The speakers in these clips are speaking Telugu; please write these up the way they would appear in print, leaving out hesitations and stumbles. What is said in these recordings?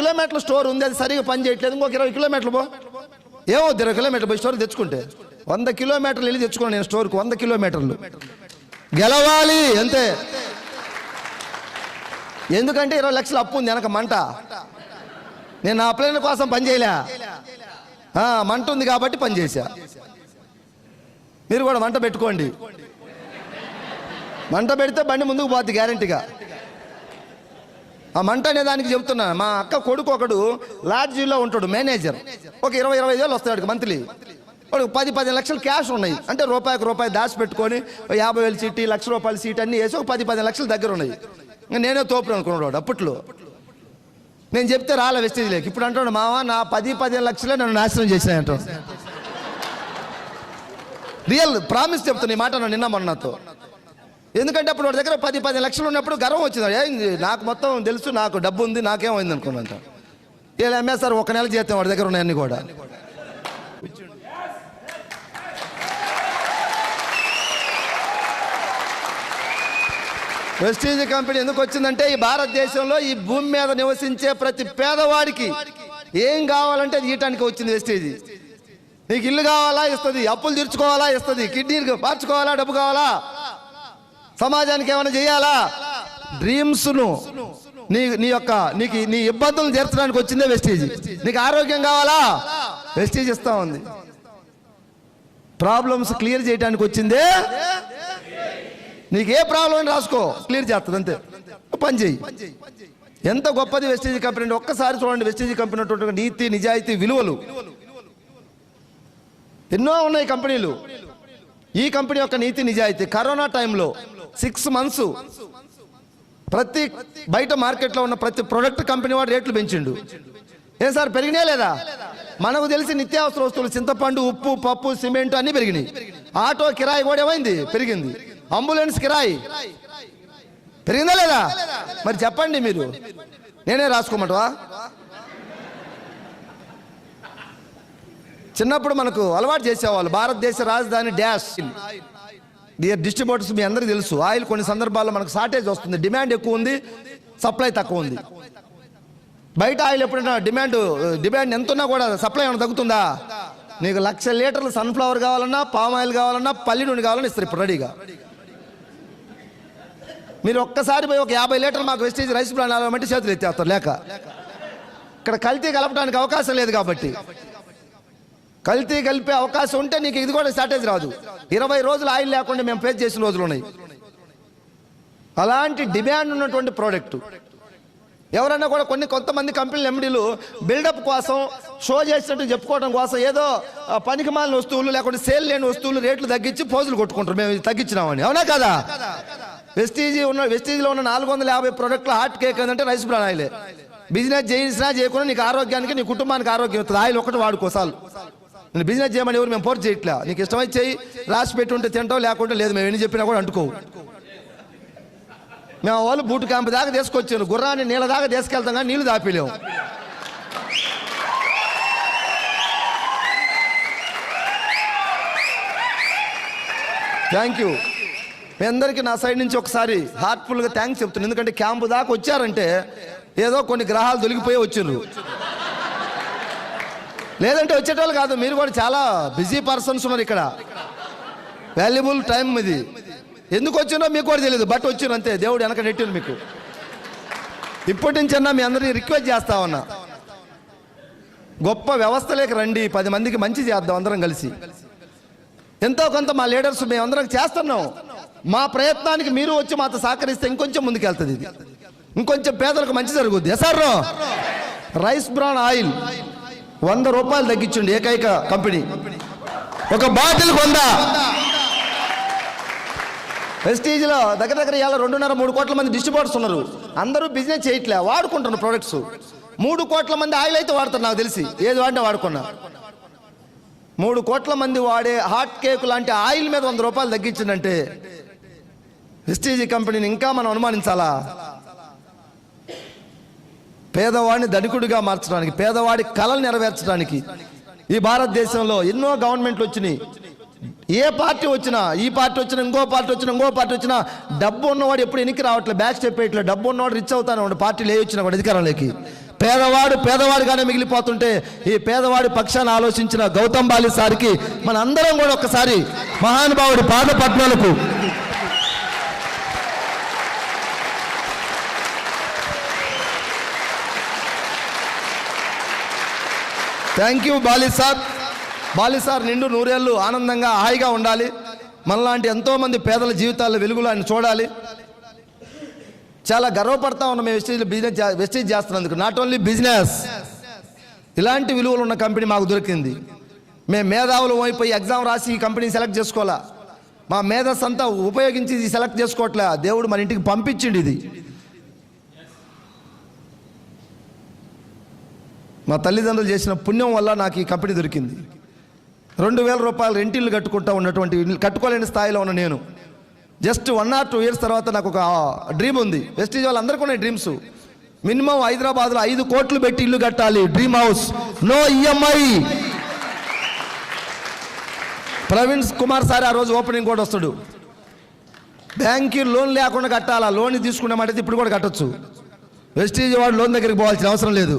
కిలోమీటర్ల స్టోర్ ఉంది, అది సరిగా పని చేయట్లేదు, ఇంకొక 20 కిలోమీటర్లు పో. ఏమవుద్ది 20 కిలోమీటర్లు పోయి స్టోర్ తెచ్చుకుంటే? 100 కిలోమీటర్లు వెళ్ళి తెచ్చుకున్నాను నేను స్టోర్కు. 100 కిలోమీటర్లు గెలవాలి అంతే. ఎందుకంటే 20 లక్షలు అప్పు ఉంది వెనక మంట. నేను నా ప్లేన్ కోసం పని చేయలే, మంట ఉంది కాబట్టి పని చేశా. మీరు కూడా మంట పెట్టుకోండి. మంట పెడితే బండి ముందుకు పోద్ది గ్యారంటీగా. ఆ మంట అనే దానికి చెబుతున్నా. మా అక్క కొడుకు ఒకడు లాడ్జీలో ఉంటాడు, మేనేజర్. ఒక 20-25 వేలు వస్తాడు మంత్లీ. వాడు 10-15 లక్షలు క్యాష్ ఉన్నాయి. అంటే రూపాయికి రూపాయి దాచి పెట్టుకొని 50,000 సీట్, ₹1,00,000 సీట్ అన్నీ వేసి ఒక 10-15 లక్షలు దగ్గర ఉన్నాయి. నేనే తోపుడు అనుకున్నాడు అప్పట్లో. నేను చెప్తే రాలే వెస్టేజ్లోకి. ఇప్పుడు అంటాడు, మామ నా 10-15 లక్షలే నన్ను నాశనం చేశాయంట. రియల్ ప్రామిస్ చెప్తున్నా ఈ మాట నిన్న మొన్నతో. ఎందుకంటే అప్పుడు వాడి దగ్గర 10-15 లక్షలు ఉన్నప్పుడు గర్వం వచ్చింది. నాకు మొత్తం తెలుసు, నాకు డబ్బు ఉంది, నాకేమైంది అనుకున్నంట. వీళ్ళు అమ్మేస్తారు 1 నెల జీతం వాడి దగ్గర ఉన్నాయన్నీ కూడా. వెస్టీజ్ కంపెనీ ఎందుకు వచ్చిందంటే, ఈ భారతదేశంలో ఈ భూమి మీద నివసించే ప్రతి పేదవాడికి ఏం కావాలంటే అది ఇయటానికి వచ్చింది వెస్టీజ్. నీకు ఇల్లు కావాలా ఇస్తుంది, అప్పులు తీర్చుకోవాలా ఇస్తుంది, కిడ్నీలు మార్చుకోవాలా డబ్బు కావాలా, సమాజానికి ఏమైనా చేయాలా, డ్రీమ్స్ను నీ ఇబ్బందులను తీర్చడానికి వచ్చిందే వెస్టీజ్. నీకు ఆరోగ్యం కావాలా వెస్టీజ్ ఇస్తా ఉంది. ప్రాబ్లమ్స్ క్లియర్ చేయడానికి వచ్చిందే. నీకు ఏ ప్రాబ్లం అని రాసుకో, క్లియర్ చేస్తుంది అంతే. పని చేయి. ఎంత గొప్పది వెస్టీజ్ కంపెనీ. ఒక్కసారి చూడండి వెస్టీజ్ కంపెనీ ఉన్నటువంటి నీతి నిజాయితీ విలువలు ఎన్నో ఉన్నాయి కంపెనీలు. ఈ కంపెనీ యొక్క నీతి నిజాయితీ కరోనా టైంలో 6 months ప్రతి బయట మార్కెట్లో ఉన్న ప్రతి ప్రొడక్ట్ కంపెనీ వాడు రేట్లు పెంచిండు. ఏం సార్ పెరిగినా లేదా? మనకు తెలిసి నిత్యావసర వస్తువులు చింతపండు, ఉప్పు, పప్పు, సిమెంట్ అన్నీ పెరిగినాయి. ఆటో కిరాయి కూడా ఏమైంది? పెరిగింది. అంబులెన్స్ కిరాయి పెరిగిందా లేదా? మరి చెప్పండి మీరు. నేనే రాసుకోమంటవా? చిన్నప్పుడు మనకు అలవాటు చేసేవాళ్ళు భారతదేశ రాజధాని డాష్. డియర్ డిస్ట్రిబ్యూటర్స్, మీ అందరికీ తెలుసు ఆయిల్ కొన్ని సందర్భాల్లో మనకు షార్టేజ్ వస్తుంది. డిమాండ్ ఎక్కువ ఉంది, సప్లై తక్కువ ఉంది. బయట ఆయిల్ ఎప్పుడైనా డిమాండ్ ఎంత ఉన్నా కూడా సప్లై ఏమైనా తగ్గుతుందా? నీకు 1,00,000 లీటర్లు సన్ఫ్లవర్ కావాలన్నా, పామ్ ఆయిల్ కావాలన్నా, పల్లి నూనె కావాలన్నా ఇస్తారు ఇప్పుడు రెడీగా. మీరు ఒక్కసారి పోయి ఒక 50 లీటర్లు మాకు వెస్టీజ్ రైస్ బ్రాండ్ అవ్వమంటే చేతులు ఎత్తేస్తారు. లేక ఇక్కడ కల్తీ కలపడానికి అవకాశం లేదు కాబట్టి. కల్తీ కలిపే అవకాశం ఉంటే నీకు ఇది కూడా షార్టేజ్ రాదు. 20 రోజులు ఆయిల్ లేకుండా మేము ఫేస్ చేసిన రోజులు ఉన్నాయి. అలాంటి డిమాండ్ ఉన్నటువంటి ప్రోడక్ట్. ఎవరైనా కూడా కొంతమంది కంపెనీలు ఎండీలు బిల్డప్ కోసం, షో చేసినట్టు చెప్పుకోవడం కోసం ఏదో పనికి మాలిన వస్తువులు లేకుంటే సేల్ లేని వస్తువులు రేట్లు తగ్గించి పోజులు కొట్టుకుంటారు, మేము తగ్గించినామని. అవునా కదా? వెస్టీజ్లో ఉన్న 450 ప్రోడక్ట్లు హాట్ కేక్ అంటే రైస్ బ్రాన్ ఆయిలే. బిజినెస్ చేసినా చేయకుండా నీకు ఆరోగ్యానికి, నీ కుటుంబానికి ఆరోగ్యం అవుతుంది. ఆయిల్ ఒకటి వాడుకోసాలు. నేను బిజినెస్ చేయమని ఎవరు మేము ఫోర్స్ చేయట్లే. నీకు ఇష్టమైతే చెయ్యి, రాసి పెట్టి ఉంటే తింటావు, లేకుంటే లేదు. మేము ఎన్ని చెప్పినా కూడా అంటుకోవు. మేము వాళ్ళు బూట్ క్యాంప్ దాకా తీసుకొచ్చారు, గుర్రాన్ని నీళ్ళ దాకా తీసుకెళ్తాం కానీ నీళ్ళు దాపిలేము. Thank you. మీ అందరికీ నా సైడ్ నుంచి ఒకసారి హార్ట్ఫుల్గా థ్యాంక్స్ చెప్తున్నాను. ఎందుకంటే క్యాంపు దాకా వచ్చారంటే ఏదో కొన్ని గ్రహాలు దొరికిపోయి వచ్చారు, లేదంటే వచ్చేటోళ్ళు కాదు. మీరు కూడా చాలా బిజీ పర్సన్స్ ఉన్నారు ఇక్కడ. వాల్యుబుల్ టైం ఇది. ఎందుకు వచ్చిందో మీకు కూడా తెలియదు, బట్ వచ్చింది అంతే. దేవుడు వెనక నెట్టింది మీకు. ఇప్పటి నుంచి అన్నా మీ అందరినీ రిక్వెస్ట్ చేస్తా ఉన్నా, గొప్ప వ్యవస్థలోకి రండి, 10 మందికి మంచి చేద్దాం అందరం కలిసి. ఎంతో కొంత మా లీడర్స్ మేమందరం చేస్తున్నాం. మా ప్రయత్నానికి మీరు వచ్చి మాతో సహకరిస్తే ఇంకొంచెం ముందుకెళ్తుంది. ఇది ఇంకొంచెం పేదలకు మంచి జరుగుద్ది. ఎస్ఆర్ రైస్ బ్రాన్ ఆయిల్ 100 రూపాయలు తగ్గించండి ఏకైక కంపెనీ. ఒక బాటిల్ 100. వెస్టీజ్లో దగ్గర 2.5-3 కోట్ల మంది డిస్ట్రిబ్యూటర్స్ ఉన్నారు. అందరూ బిజినెస్ చేయట్లే, వాడుకుంటున్నారు ప్రొడక్ట్స్. 3 కోట్ల మంది ఆయిల్ అయితే వాడతారు నాకు తెలిసి. ఏది వాడినా వాడుకున్నా. 3 కోట్ల మంది వాడే హాట్ కేక్ లాంటి ఆయిల్ మీద 100 రూపాయలు తగ్గించిందంటే వెస్టీజ్ కంపెనీని ఇంకా మనం అనుమానించాలా? పేదవాడిని ధనికుడిగా మార్చడానికి, పేదవాడి కళలు నెరవేర్చడానికి ఈ భారతదేశంలో ఎన్నో గవర్నమెంట్లు వచ్చినాయి. ఏ పార్టీ వచ్చినా, ఈ పార్టీ వచ్చినా, ఇంకో పార్టీ వచ్చినా డబ్బు ఉన్నవాడు ఎప్పుడు ఎనికి రావట్లేదు, బ్యాక్ స్టెప్ వేయట్లేదు. డబ్బు ఉన్నవాడు రిచ్ అవుతానే ఉండే పార్టీలు ఏ వచ్చినా కూడా అధికారంలోకి. పేదవాడిగానే మిగిలిపోతుంటే ఈ పేదవాడి పక్షాన ఆలోచించిన గౌతమ్ బాలి సార్కి మన అందరం కూడా ఒక్కసారి మహానుభావుడి పాద పద్మాలకు థ్యాంక్ యూ బాలి సార్ నిండు నూరేళ్ళు ఆనందంగా హాయిగా ఉండాలి. మనలాంటి ఎంతోమంది పేదల జీవితాల్లో వెలుగులు ఆయన చూడాలి. చాలా గర్వపడతా ఉన్నాం మేము వెస్టీజ్ చేస్తున్నందుకు. నాట్ ఓన్లీ బిజినెస్, ఇలాంటి విలువలు ఉన్న కంపెనీ మాకు దొరికింది. మేము మేధావులు అయిపోయి ఎగ్జామ్ రాసి ఈ కంపెనీ సెలెక్ట్ చేసుకోవాలా, మా మేధస్ అంతా ఉపయోగించి ఇది సెలెక్ట్ చేసుకోవట్లే, దేవుడు మన ఇంటికి పంపించింది. ఇది మా తల్లిదండ్రులు చేసిన పుణ్యం వల్ల నాకు ఈ కంపెనీ దొరికింది. 2,000 రూపాయలు రెంటిల్లు కట్టుకోలేని స్థాయిలో ఉన్న నేను జస్ట్ 1 or 2 years తర్వాత నాకు ఒక డ్రీమ్ ఉంది. వెస్టీజ్ వాళ్ళందరికీ ఉన్నాయి డ్రీమ్స్. మినిమం హైదరాబాద్లో 5 కోట్లు పెట్టి ఇల్లు కట్టాలి, dream house, no EMI. Praveen Kumar sir ఆ రోజు ఓపెనింగ్ కూడా వస్తాడు. బ్యాంక్కి లోన్ లేకుండా కట్టాలా, లోన్ తీసుకున్నామంటే ఇప్పుడు కూడా కట్టొచ్చు. వెస్టీజ్ వాడు లోన్ దగ్గరికి పోవాల్సిన అవసరం లేదు,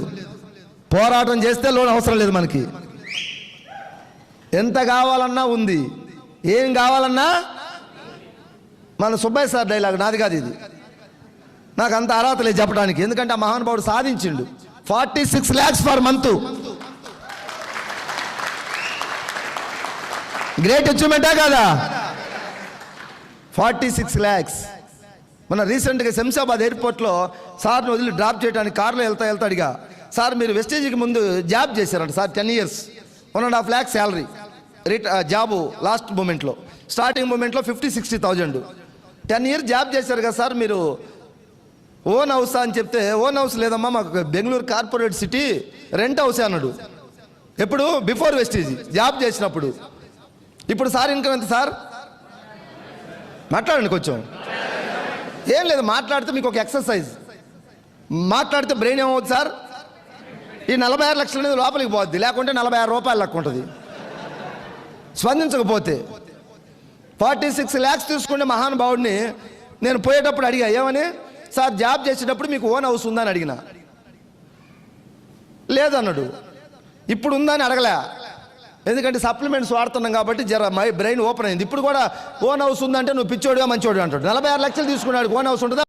పోరాటం చేస్తే లోన్ అవసరం లేదు. మనకి ఎంత కావాలన్నా ఉంది, ఏం కావాలన్నా. మన సుబ్బయ్య సార్ డైలాగ్ నాది కాదు ఇది, నాకు అంత అర్హత లేదు చెప్పడానికి, ఎందుకంటే ఆ మహానుభావుడు సాధించిండు. 46 lakhs పర్ మంత్, గ్రేట్ అచీవ్మెంటా కాదా? 46 lakhs. మన రీసెంట్గా శంషాబాద్ ఎయిర్పోర్ట్లో సార్ని వదిలి డ్రాప్ చేయడానికి కార్లో వెళ్తాడిగా, సార్ మీరు వెస్టేజ్కి ముందు జాబ్ చేశారంట sir, 10 years, 1.5 lakh salary, job last మూమెంట్లో, స్టార్టింగ్ మూమెంట్లో 50-60,000. 10 years జాబ్ చేశారు కదా సార్ మీరు, ఓన్ హౌస్ అని చెప్తే, ఓన్ హౌస్ లేదమ్మా మాకు బెంగళూరు కార్పొరేట్ సిటీ రెంట్ హౌసే అన్నాడు. ఎప్పుడు? బిఫోర్ వెస్టేజ్ జాబ్ చేసినప్పుడు. ఇప్పుడు సార్ ఇన్కమ్ ఎంత సార్? మాట్లాడండి కొంచెం. ఏం లేదు, మాట్లాడితే మీకు ఒక ఎక్సర్సైజ్, మాట్లాడితే బ్రెయిన్ ఏమవుతుంది సార్? ఈ 46 లక్షలు అనేది లోపలికి పోద్ది, లేకుంటే 46 రూపాయలు లెక్క ఉంటుంది. స్పందించకపోతే 46 lakhs తీసుకునే మహానుభావుడిని నేను పోయేటప్పుడు అడిగా, ఏమని సార్ జాబ్ చేసేటప్పుడు మీకు ఓన్ హౌస్ ఉందని అడిగిన, లేదన్నాడు. ఇప్పుడు ఉందని అడగలే, ఎందుకంటే సప్లిమెంట్స్ వాడుతున్నాం కాబట్టి జర మై బ్రెయిన్ ఓపెన్ అయింది. ఇప్పుడు కూడా ఓన్ హౌస్ ఉందంటే నువ్వు పిచ్చోడుగా మంచోడు అంటాడు. 46 లక్షలు తీసుకున్నాడు, ఓన్ హౌస్ ఉంటుందా?